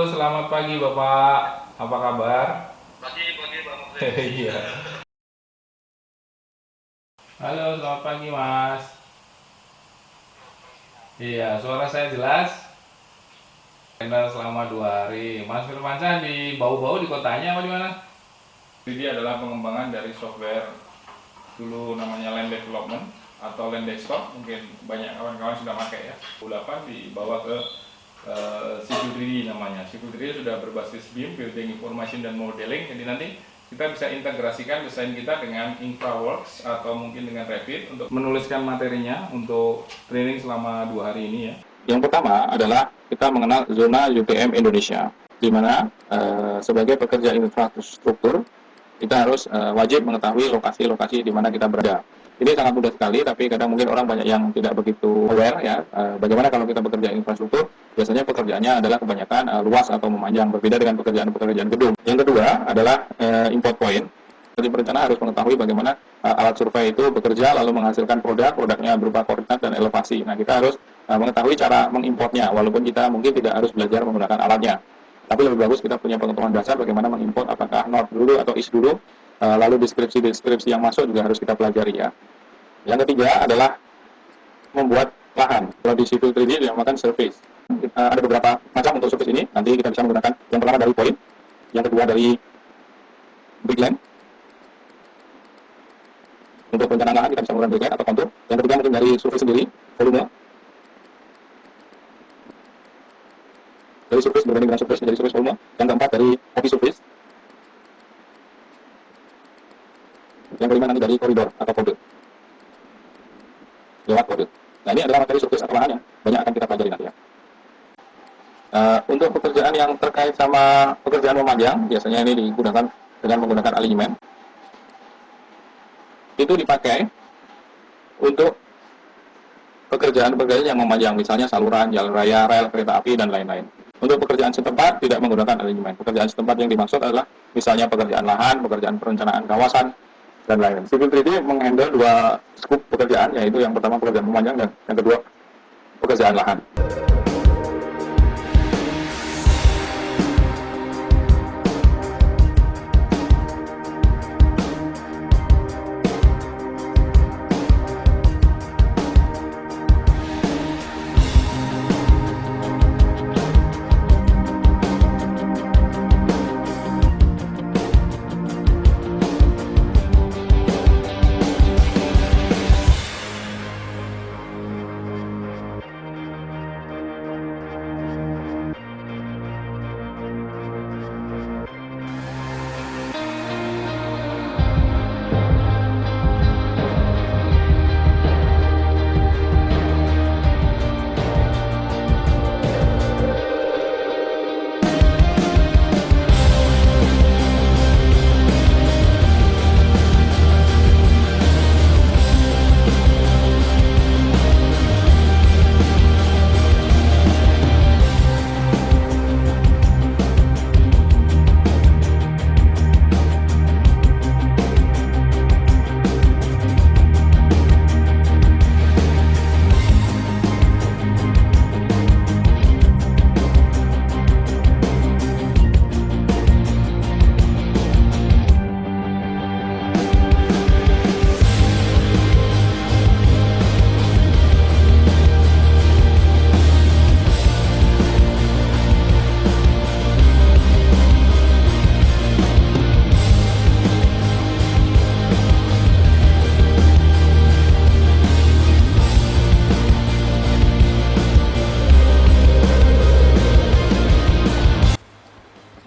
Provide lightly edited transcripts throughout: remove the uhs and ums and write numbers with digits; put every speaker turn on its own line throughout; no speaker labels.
Halo, selamat pagi Bapak. Apa kabar?
Pagi Pak Muklis.
Iya. Halo, selamat pagi Mas. Iya, suara saya jelas. Channel selama 2 hari. Mas Firmansyah di bau-bau di kotanya apa di mana? Ini adalah pengembangan dari software dulu namanya Land Development atau Land Desktop. Mungkin banyak kawan-kawan sudah pakai ya. 8 dibawa ke Civil 3D namanya. Civil 3D sudah berbasis BIM, Building Information dan Modeling. Jadi nanti kita bisa integrasikan desain kita dengan InfraWorks atau mungkin dengan Revit untuk menuliskan materinya untuk training selama 2 hari ini ya. Yang pertama adalah kita mengenal zona UTM Indonesia, di mana sebagai pekerja infrastruktur kita harus wajib mengetahui lokasi-lokasi di mana kita berada. Ini sangat mudah sekali, tapi kadang mungkin orang banyak yang tidak begitu aware ya. Bagaimana kalau kita bekerja infrastruktur, biasanya pekerjaannya adalah kebanyakan luas atau memanjang, berbeda dengan pekerjaan-pekerjaan gedung. Yang kedua adalah import point. Jadi perencana harus mengetahui bagaimana alat survei itu bekerja lalu menghasilkan produknya berupa koordinat dan elevasi. Nah, kita harus mengetahui cara mengimportnya, walaupun kita mungkin tidak harus belajar menggunakan alatnya. Tapi lebih bagus kita punya pengetahuan dasar bagaimana mengimport, apakah north dulu atau east dulu, lalu deskripsi yang masuk juga harus kita pelajari ya. Yang ketiga adalah membuat lahan. Kalau di Civil 3D dinamakan surface. Ada beberapa macam untuk surface ini, nanti kita bisa menggunakan yang pertama dari point, yang kedua dari brickland. Untuk perencanaan lahan kita bisa menggunakan brickland atau kontur. Yang ketiga mungkin dari surface sendiri, volume. Dari surface berbanding dengan surface, dari surface volume. Yang keempat dari copy surface. Yang kelima nanti dari koridor atau kode. Lewat kode. Nah, ini adalah materi surface atau lahan yang banyak akan kita pelajari nanti ya. Untuk pekerjaan yang terkait sama pekerjaan memanjang, biasanya ini digunakan dengan menggunakan alignment. Itu dipakai untuk pekerjaan-pekerjaan yang memanjang, misalnya saluran, jalan raya, rel, kereta api, dan lain-lain. Untuk pekerjaan setempat tidak menggunakan alignment. Pekerjaan setempat yang dimaksud adalah misalnya pekerjaan lahan, pekerjaan perencanaan kawasan, dan lain-lain. Civil 3D menghandle 2 skup pekerjaan, yaitu yang pertama pekerjaan memanjang dan yang kedua pekerjaan lahan.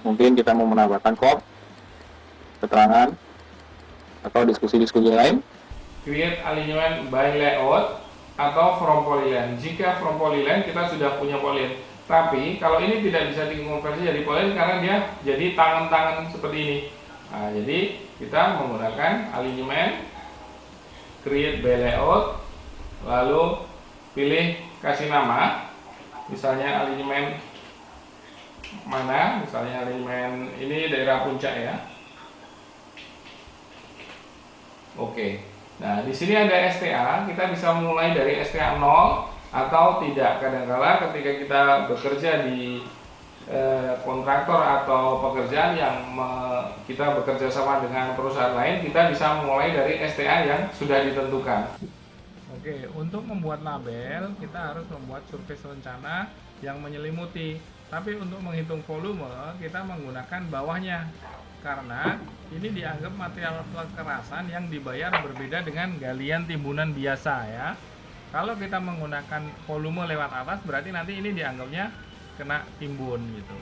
Mungkin kita mau menambahkan keterangan, atau diskusi-diskusi lain. Create alignment by layout atau from polyline. Jika from polyline kita sudah punya polyline, tapi kalau ini tidak bisa dikonversi jadi polyline karena dia jadi tangan-tangan seperti ini. Nah, jadi kita menggunakan alignment, create by layout, lalu pilih kasih nama, misalnya alignment mana, misalnya alignment ini daerah puncak ya. Oke. Nah, di sini ada STA, kita bisa mulai dari STA 0 atau tidak. Kadang-kala ketika kita bekerja di kontraktor atau pekerjaan yang kita bekerja sama dengan perusahaan lain, kita bisa mulai dari STA yang sudah ditentukan. Oke, untuk membuat label kita harus membuat surface rencana yang menyelimuti. Tapi untuk menghitung volume kita menggunakan bawahnya, karena ini dianggap material kekerasan yang dibayar berbeda dengan galian timbunan biasa ya. Kalau kita menggunakan volume lewat atas berarti nanti ini dianggapnya kena timbun gitu.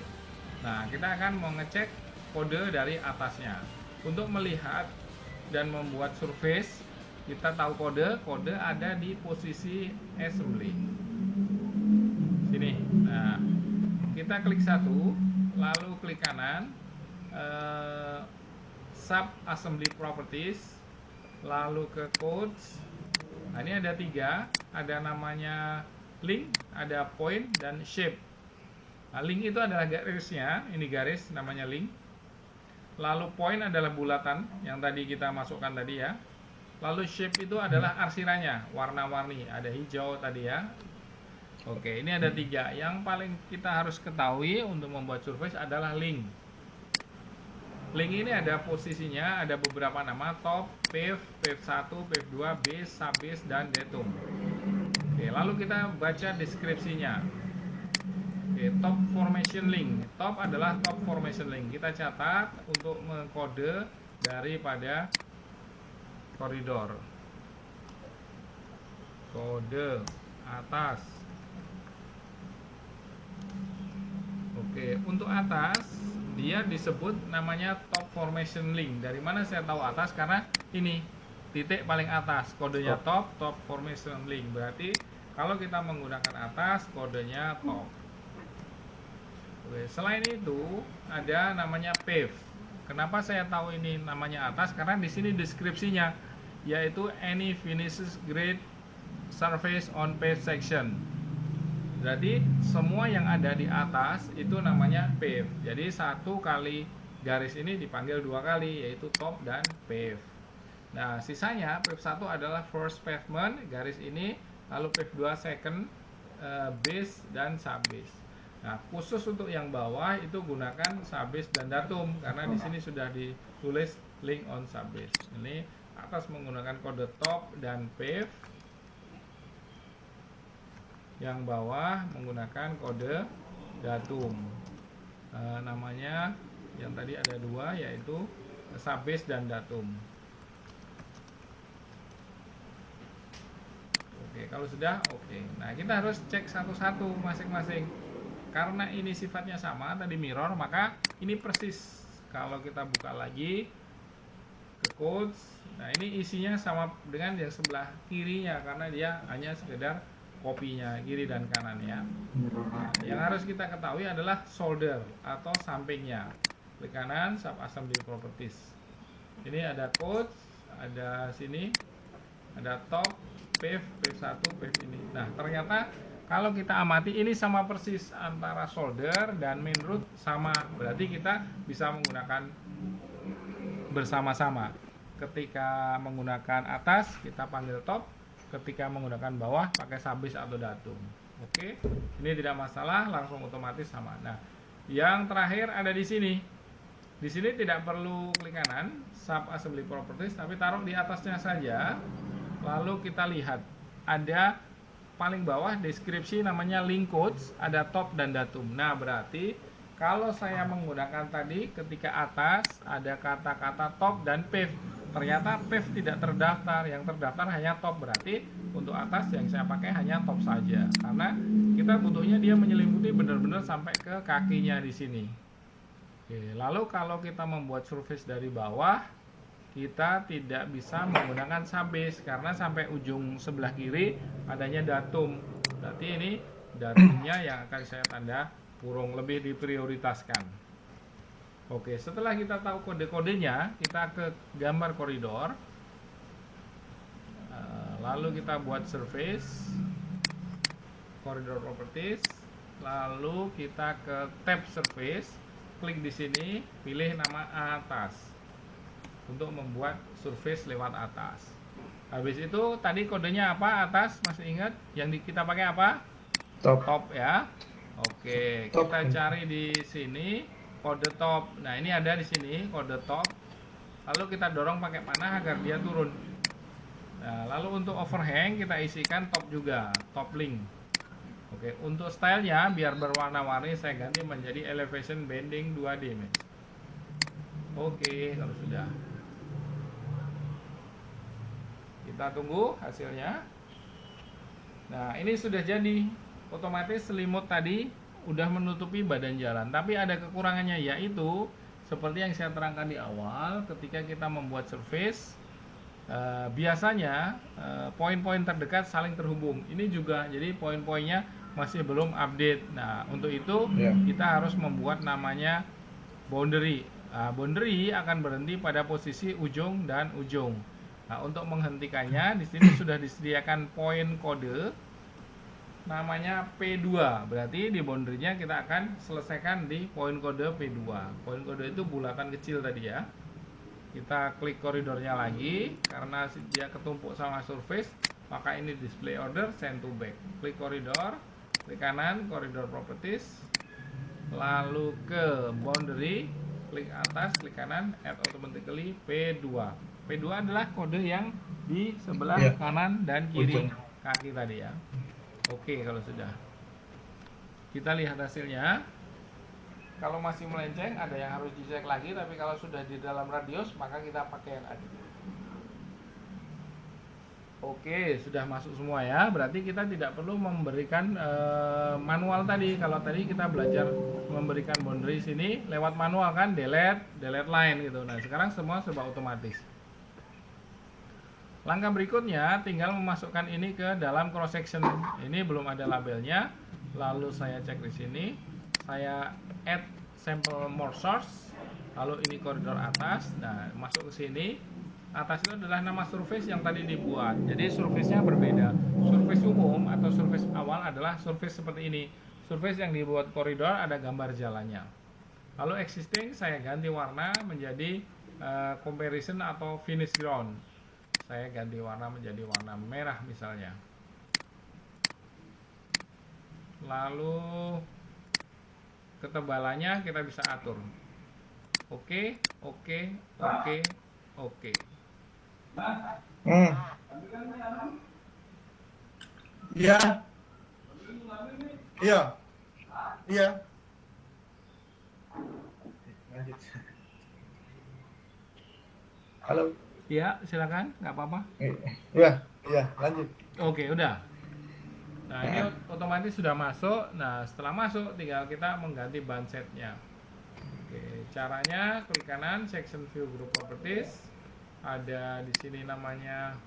Nah, kita akan mau ngecek kode dari atasnya. Untuk melihat dan membuat surface, kita tahu kode ada di posisi assembly. Sini. Nah, kita klik satu, lalu klik kanan, sub assembly properties, lalu ke codes. Nah, ini ada 3, ada namanya link, ada point, dan shape. Nah, link itu adalah garisnya, ini garis namanya link. Lalu point adalah bulatan yang tadi kita masukkan tadi ya. Lalu shape itu adalah arsirannya, warna-warni, ada hijau tadi ya. Oke, ini ada 3. Yang paling kita harus ketahui untuk membuat surface adalah link. Link ini ada posisinya, ada beberapa nama: top, pave, pave 1, pave 2, base, subbase, dan datum. Oke, lalu kita baca deskripsinya. Oke, top formation link. Top adalah top formation link. Kita catat untuk mengkode daripada koridor. Kode atas. Oke, untuk atas dia disebut namanya top formation link. Dari mana saya tahu atas? Karena ini titik paling atas, kodenya top formation link. Berarti kalau kita menggunakan atas, kodenya top. Oke, selain itu ada namanya pave. Kenapa saya tahu ini namanya atas? Karena di sini deskripsinya, yaitu any finishes grade surface on pave section. Berarti semua yang ada di atas itu namanya pave. Jadi 1 kali garis ini dipanggil 2 kali, yaitu top dan pave. Nah, sisanya pave 1 adalah first pavement, garis ini, lalu pave 2 second, base dan subbase. Nah, khusus untuk yang bawah itu gunakan subbase dan datum, karena di sini sudah ditulis link on subbase. Ini atas menggunakan kode top dan pave, yang bawah menggunakan kode datum. Namanya yang tadi ada 2, yaitu subbase dan datum. Oke, kalau sudah oke. Nah, kita harus cek satu-satu masing-masing. Karena ini sifatnya sama, tadi mirror, maka ini persis. Kalau kita buka lagi ke codes, nah ini isinya sama dengan yang sebelah kirinya, karena dia hanya sekedar kopinya kiri dan kanan ya. Nah, yang harus kita ketahui adalah solder atau sampingnya. Klik kanan, sub assembly properties. Ini ada codes, ada sini, ada top, pave, pave 1, pave ini. Nah, ternyata kalau kita amati ini sama persis antara solder dan main root sama. Berarti kita bisa menggunakan bersama-sama. Ketika menggunakan atas kita panggil top, ketika menggunakan bawah pakai subbase atau datum. Oke, ini tidak masalah, langsung otomatis sama. Nah, yang terakhir ada di sini. Di sini tidak perlu klik kanan, sub assembly properties, tapi taruh di atasnya saja. Lalu kita lihat ada paling bawah deskripsi namanya link codes, ada top dan datum. Nah, berarti kalau saya menggunakan tadi ketika atas ada kata-kata top dan pave, ternyata pave tidak terdaftar, yang terdaftar hanya top. Berarti untuk atas yang saya pakai hanya top saja, karena kita butuhnya dia menyelimuti benar-benar sampai ke kakinya di sini. Oke, lalu kalau kita membuat surface dari bawah, kita tidak bisa menggunakan subbase karena sampai ujung sebelah kiri adanya datum. Berarti ini datumnya yang akan saya tanda kurung, lebih diprioritaskan. Oke, setelah kita tahu kode-kodenya, kita ke gambar koridor. Lalu kita buat surface, corridor properties, lalu kita ke tab surface, klik di sini, pilih nama atas untuk membuat surface lewat atas. Habis itu tadi kodenya apa atas? Masih ingat? Yang kita pakai apa? Top. Top ya. Oke,
Top.
kita cari di sini kode top. Nah, ini ada di sini kode top. Lalu kita dorong pakai panah agar dia turun. Nah, lalu untuk overhang kita isikan top juga, top link. Oke, untuk stylenya biar berwarna-warni saya ganti menjadi elevation bending 2D, Mas. Oke, kalau sudah. Kita tunggu hasilnya. Nah, ini sudah jadi. Otomatis selimut tadi udah menutupi badan jalan. Tapi ada kekurangannya, yaitu seperti yang saya terangkan di awal, ketika kita membuat surface, biasanya poin-poin terdekat saling terhubung. Ini juga, jadi poin-poinnya masih belum update. Nah, untuk itu kita harus membuat namanya boundary. Nah, boundary akan berhenti pada posisi ujung dan ujung. Nah, untuk menghentikannya di sini sudah disediakan poin kode namanya P2. Berarti di boundary-nya kita akan selesaikan di poin kode P2. Poin kode itu bulatan kecil tadi ya. Kita klik koridornya lagi karena dia ketumpuk sama surface, maka ini display order, send to back. Klik koridor, klik kanan, koridor properties, lalu ke boundary, klik atas, klik kanan, add automatically P2. P2 adalah kode yang di sebelah kanan dan kiri kaki tadi ya. Oke, kalau sudah. Kita lihat hasilnya. Kalau masih melenceng ada yang harus dicek lagi, tapi kalau sudah di dalam radius maka kita pakai yang ada. Oke, sudah masuk semua ya. Berarti kita tidak perlu memberikan manual tadi. Kalau tadi kita belajar memberikan boundary sini lewat manual kan, delete line gitu. Nah, sekarang semua serba otomatis. Langkah berikutnya tinggal memasukkan ini ke dalam cross section. Ini belum ada labelnya. Lalu saya cek di sini. Saya add sample more source. Lalu ini koridor atas. Nah, masuk ke sini. Atas itu adalah nama surface yang tadi dibuat. Jadi surface-nya berbeda. Surface umum atau surface awal adalah surface seperti ini. Surface yang dibuat koridor ada gambar jalannya. Lalu existing saya ganti warna menjadi comparison atau finish ground. Saya ganti warna menjadi warna merah misalnya. Lalu ketebalannya kita bisa atur. Oke.
Iya. Iya. Iya. Lanjut. Halo.
Ya, silakan, nggak apa-apa.
Iya, lanjut.
Oke, udah. Nah, ini otomatis sudah masuk. Nah, setelah masuk tinggal kita mengganti ban setnya. Oke, caranya klik kanan, section view group properties. Ada di sini namanya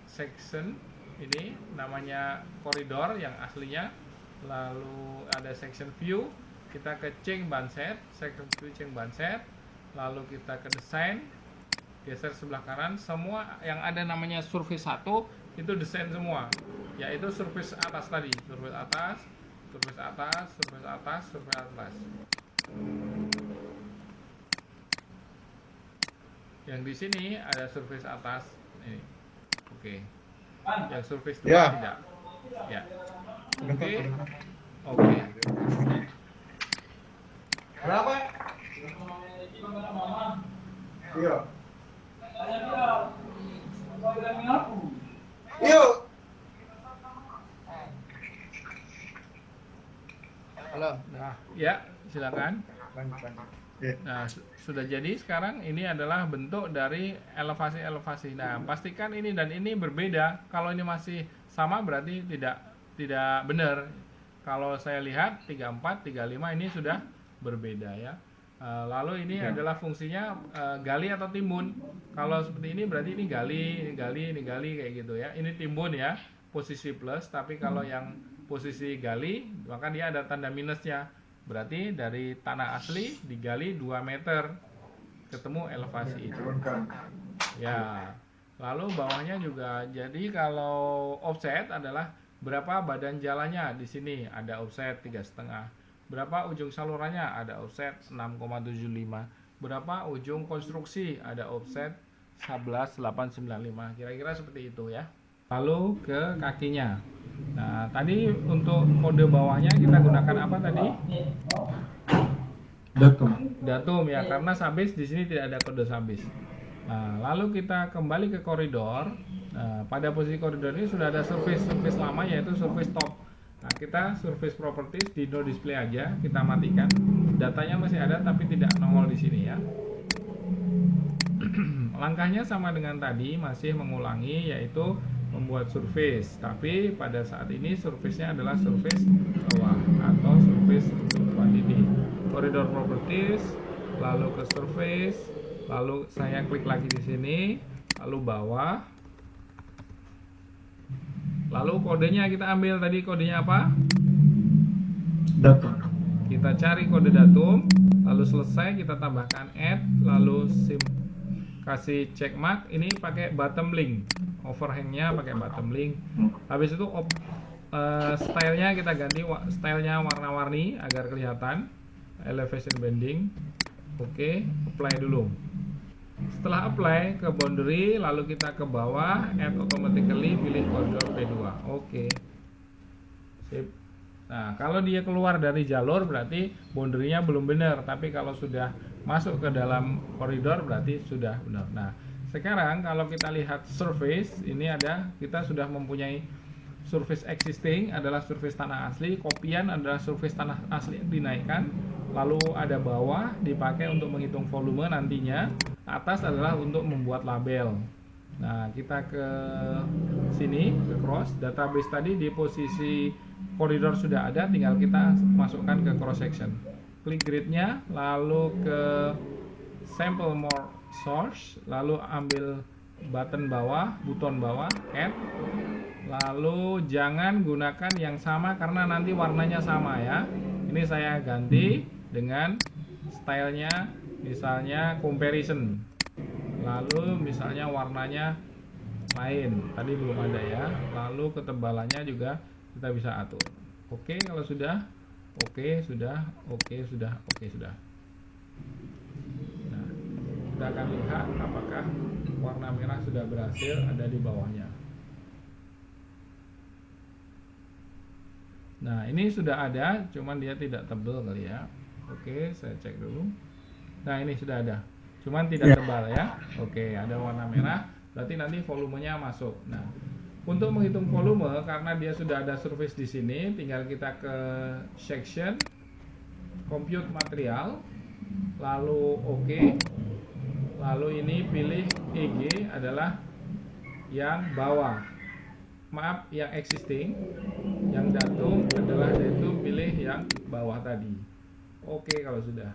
section, ini namanya koridor yang aslinya. Lalu ada section view, kita ke change ban set, section view change ban set. Lalu kita ke design, geser sebelah kanan, semua yang ada namanya surface 1 itu desain semua, yaitu surface atas tadi, surface atas, surface atas, surface atas, surface atas. Yang di sini ada surface atas ini. Oke. Yang surface 2 tidak. Ya. Oke.
Berapa? Iya. Yuk. Halo.
Nah, ya, silakan.
Lanjut.
Nah, sudah jadi sekarang ini adalah bentuk dari elevasi-elevasi. Nah, pastikan ini dan ini berbeda. Kalau ini masih sama berarti tidak benar. Kalau saya lihat 34, 35 ini sudah berbeda ya. Lalu ini adalah fungsinya gali atau timbun. Kalau seperti ini berarti ini gali kayak gitu ya. Ini timbun ya, posisi plus. Tapi kalau yang posisi gali, maka dia ada tanda minusnya. Berarti dari tanah asli digali 2 meter ketemu elevasi itu. Ya. Lalu bawahnya juga. Jadi kalau offset adalah berapa badan jalannya. Di sini ada offset 3,5. Berapa ujung salurannya? Ada offset 6,75. Berapa ujung konstruksi? Ada offset 11,895. Kira-kira seperti itu ya. lalu ke kakinya. Nah, tadi untuk kode bawahnya kita gunakan apa tadi? Datum ya, karena subis di sini tidak ada kode subis. Nah, lalu kita kembali ke koridor. Nah, pada posisi koridor ini sudah ada surface lama, yaitu surface top. Nah, kita surface properties di no display aja, kita matikan. Datanya masih ada tapi tidak nongol di sini ya. Langkahnya sama dengan tadi, masih mengulangi, yaitu membuat surface, tapi pada saat ini surface-nya adalah surface bawah atau surface quantity. Corridor properties, lalu ke surface, lalu saya klik lagi di sini, lalu bawah, lalu kodenya kita ambil. Tadi kodenya apa?
Datum.
Kita cari kode datum, lalu selesai kita tambahkan add, lalu kasih check mark. Ini pakai bottom link, overhangnya pakai bottom link. Habis itu stylenya kita ganti, stylenya warna-warni agar kelihatan. Elevation bending. Oke, apply dulu. Setelah apply ke boundary, lalu kita ke bawah, add automatically, pilih koridor P2. Oke, sip. Nah, kalau dia keluar dari jalur berarti boundary-nya belum benar, tapi kalau sudah masuk ke dalam koridor berarti sudah benar. Nah, sekarang kalau kita lihat surface, ini ada, kita sudah mempunyai surface existing adalah surface tanah asli, kopian adalah surface tanah asli yang dinaikkan, lalu ada bawah dipakai untuk menghitung volume nantinya, atas adalah untuk membuat label. Nah, kita ke sini, ke cross, database tadi di posisi koridor sudah ada, tinggal kita masukkan ke cross section. Klik grid-nya, lalu ke sample more source, lalu ambil button bawah, add. Lalu jangan gunakan yang sama karena nanti warnanya sama ya. Ini saya ganti dengan stylenya misalnya comparison. Lalu misalnya warnanya lain, tadi belum ada ya. Lalu ketebalannya juga kita bisa atur. Oke, kalau sudah, oke sudah. Nah, kita akan lihat apakah warna merah sudah berhasil ada di bawahnya. Nah, ini sudah ada, cuman dia tidak tebal kali ya. Oke, saya cek dulu. Nah, ini sudah ada, cuman tidak tebal ya. Oke, ada warna merah, berarti nanti volumenya masuk. Nah, untuk menghitung volume, karena dia sudah ada surface di sini, tinggal kita ke section, compute material, lalu oke, lalu ini pilih EG adalah yang bawah. Maaf, yang existing, yang datum adalah datum, pilih yang bawah tadi. Oke, kalau sudah.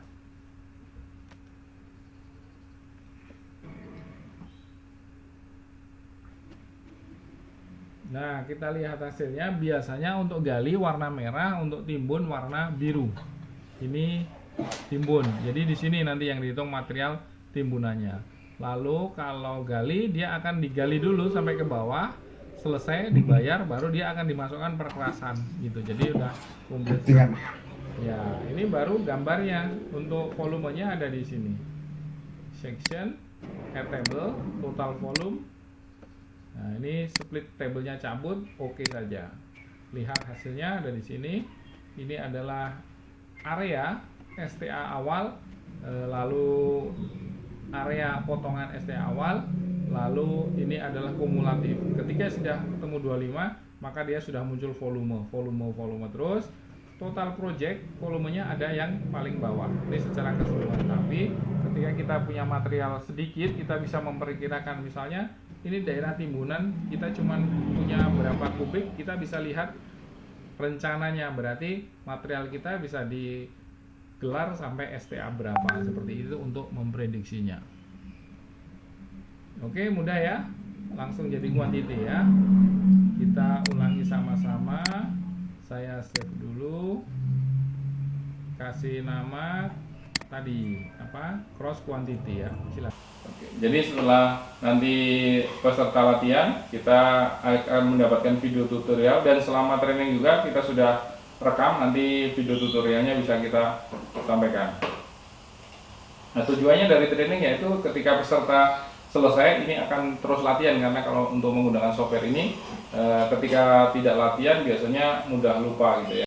Nah, kita lihat hasilnya. Biasanya untuk gali warna merah, untuk timbun warna biru. Ini timbun. Jadi di sini nanti yang dihitung material timbunannya. Lalu kalau gali, dia akan digali dulu sampai ke bawah. Selesai dibayar, baru dia akan dimasukkan perkerasan gitu. Jadi udah komplit. Ya, ini baru gambarnya. Untuk volumenya ada di sini. Section, add table, total volume. Nah, ini split table-nya cabut, oke saja. Lihat hasilnya ada di sini. Ini adalah area STA awal, lalu area potongan STA awal, lalu ini adalah kumulatif. Ketika sudah ketemu 25, maka dia sudah muncul volume terus. Total project volumenya ada yang paling bawah. Ini secara keseluruhan. Tapi ketika kita punya material sedikit, kita bisa memperkirakan misalnya ini daerah timbunan, kita cuma punya berapa kubik, kita bisa lihat rencananya. Berarti material kita bisa digelar sampai STA berapa, seperti itu untuk memprediksinya. Oke, mudah ya, langsung jadi quantity ya. Kita ulangi sama-sama. Saya save dulu, kasih nama tadi apa, cross quantity ya, silakan. Oke, jadi setelah nanti peserta latihan, kita akan mendapatkan video tutorial, dan selama training juga kita sudah rekam, nanti video tutorialnya bisa kita sampaikan. Nah, tujuannya dari training yaitu ketika peserta selesai ini akan terus latihan, karena kalau untuk menggunakan software ini ketika tidak latihan biasanya mudah lupa gitu ya.